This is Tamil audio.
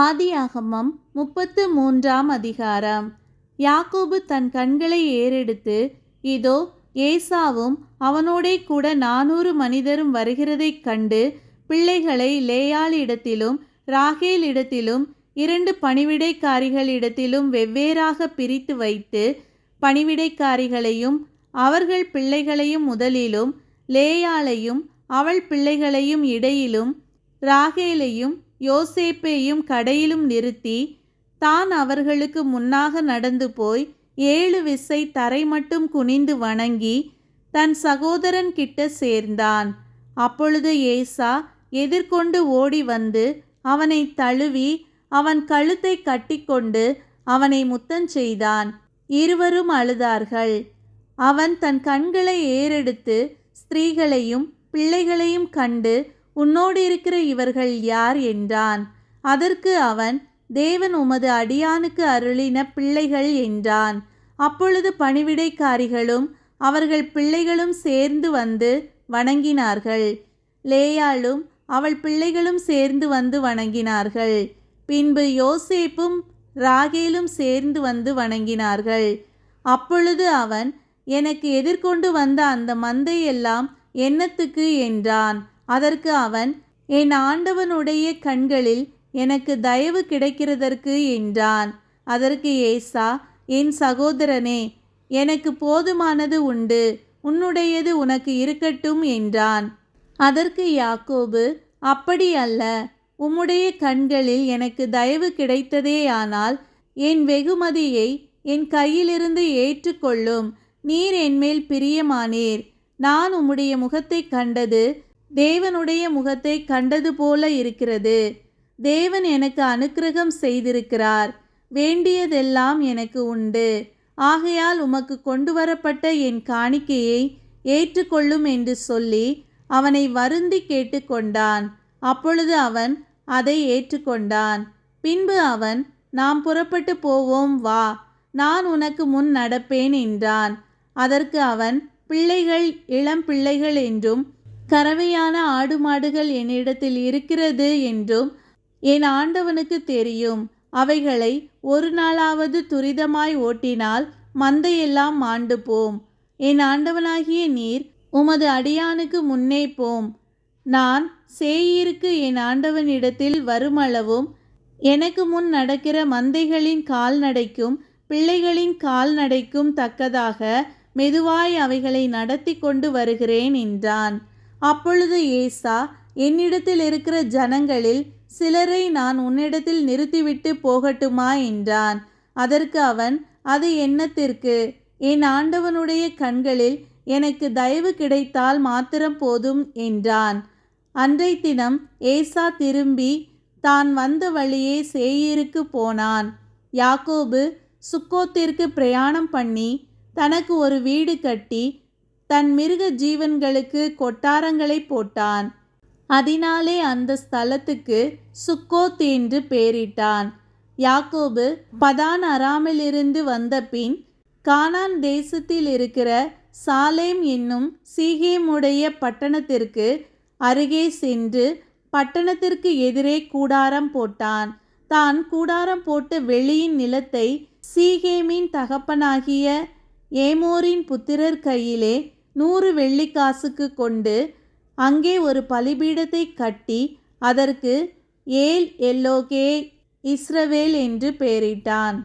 ஆதியாகமம் 33ஆம் அதிகாரம். யாக்கோபு தன் கண்களை ஏறெடுத்து, இதோ ஏசாவும் அவனோடே கூட 400 மனிதரும் வருகிறதைக் கண்டு, பிள்ளைகளை லேயாளிடத்திலும் ராகேலிடத்திலும் 2 பணிவிடைக்காரிகளிடத்திலும் வெவ்வேறாக பிரித்து வைத்து, பணிவிடைக்காரிகளையும் அவர்கள் பிள்ளைகளையும் முதலிலும், லேயாளையும் அவள் பிள்ளைகளையும் இடையிலும், ராகேலையும் யோசேப்பையும் கடையிலும் நிறுத்தி, தான் அவர்களுக்கு முன்னாக நடந்து போய் 7 விசை தரை மட்டும் குனிந்து வணங்கி தன் சகோதரன் கிட்ட சேர்ந்தான். அப்பொழுது ஏசா எதிர்கொண்டு ஓடி வந்து அவனை தழுவி அவன் கழுத்தை கட்டிக்கொண்டு அவனை முத்தஞ்செய்தான். இருவரும் அழுதார்கள். அவன் தன் கண்களை ஏறெடுத்து ஸ்திரீகளையும் பிள்ளைகளையும் கண்டு, உன்னோடு இருக்கிற இவர்கள் யார் என்றான். அதற்கு அவன், தேவன் உமது அடியானுக்கு அருளின பிள்ளைகள் என்றான். அப்பொழுது பணிவிடைக்காரிகளும் அவர்கள் பிள்ளைகளும் சேர்ந்து வந்து வணங்கினார்கள். லேயாளும் அவள் பிள்ளைகளும் சேர்ந்து வந்து வணங்கினார்கள். பின்பு யோசேப்பும் ராகேலும் சேர்ந்து வந்து வணங்கினார்கள். அப்பொழுது அவன், எனக்கு எதிர்கொண்டு வந்த அந்த மந்தையெல்லாம் என்னத்துக்கு என்றான். அதற்கு அவன், என் ஆண்டவனுடைய கண்களில் எனக்கு தயவு கிடைக்கிறதற்கு என்றான். அதற்கு ஏசா, என் சகோதரனே, எனக்கு போதுமானது உண்டு, உன்னுடையது உனக்கு இருக்கட்டும் என்றான். அதற்கு யாக்கோபு, அப்படி அல்ல, உம்முடைய கண்களில் எனக்கு தயவு கிடைத்ததேயானால் என் வெகுமதியை என் கையிலிருந்து ஏற்றுக்கொள்ளும். நீர் என்மேல் பிரியமானீர். நான் உம்முடைய முகத்தை கண்டது தேவனுடைய முகத்தை கண்டது போல இருக்கிறது. தேவன் எனக்கு அனுக்கிரகம் செய்திருக்கிறார். வேண்டியதெல்லாம் எனக்கு உண்டு. ஆகையால் உமக்கு கொண்டு வரப்பட்ட என் காணிக்கையை ஏற்றுக்கொள்ளும் என்று சொல்லி அவனை வருந்தி கேட்டுக்கொண்டான். அப்பொழுது அவன் அதை ஏற்றுக்கொண்டான். பின்பு அவன், நாம் புறப்பட்டு போவோம், வா, நான் உனக்கு முன் நடப்பேன் என்றான். அதற்கு அவன், பிள்ளைகள் இளம் பிள்ளைகள் என்றும் கறவையான ஆடு மாடுகள் என்னிடத்தில் இருக்கிறது என்றும் என் ஆண்டவனுக்கு தெரியும். அவைகளை ஒரு நாளாவது துரிதமாய் ஓட்டினால் மந்தையெல்லாம் மாண்டு போம். என் ஆண்டவனாகிய நீர் உமது அடியானுக்கு முன்னே போம். நான் சேயீருக்கு என் ஆண்டவனிடத்தில் வருமளவும் எனக்கு முன் நடக்கிற மந்தைகளின் கால்நடைக்கும் பிள்ளைகளின் கால்நடைக்கும் தக்கதாக மெதுவாய் அவைகளை நடத்தி கொண்டு வருகிறேன் என்றான். அப்பொழுது ஏசா, என்னிடத்தில் இருக்கிற ஜனங்களில் சிலரை நான் உன்னிடத்தில் நிறுத்திவிட்டு போகட்டுமா என்றான். அதற்கு அவன், அது என்னத்திற்கு? என் ஆண்டவனுடைய கண்களில் எனக்கு தயவு கிடைத்தால் மாத்திரம் போதும் என்றான். அன்றைய தினம் ஏசா திரும்பி தான் வந்த வழியே சேயீருக்கு போனான். யாக்கோபு சுக்கோத்திற்கு பிரயாணம் பண்ணி தனக்கு ஒரு வீடு கட்டி தன் மிருக ஜீவன்களுக்கு கொட்டாரங்களை போட்டான். அதனாலே அந்த ஸ்தலத்துக்கு சுக்கோத் என்று பெயரிட்டான். யாக்கோபு பதான் அராமிலிருந்து வந்த பின் கானான் தேசத்தில் இருக்கிற சாலேம் என்னும் சீகேமுடைய பட்டணத்திற்கு அருகே சென்று பட்டணத்திற்கு எதிரே கூடாரம் போட்டான். தான் கூடாரம் போட்ட வெளியின் நிலத்தை சீகேமின் தகப்பனாகிய ஏமோரின் புத்திரர் கையிலே 100 வெள்ளிக்காசுக்கு கொண்டு அங்கே ஒரு பலிபீடத்தை கட்டி அதற்கு ஏல் எல்லோகே இஸ்ரவேல் என்று பெயரிட்டான்.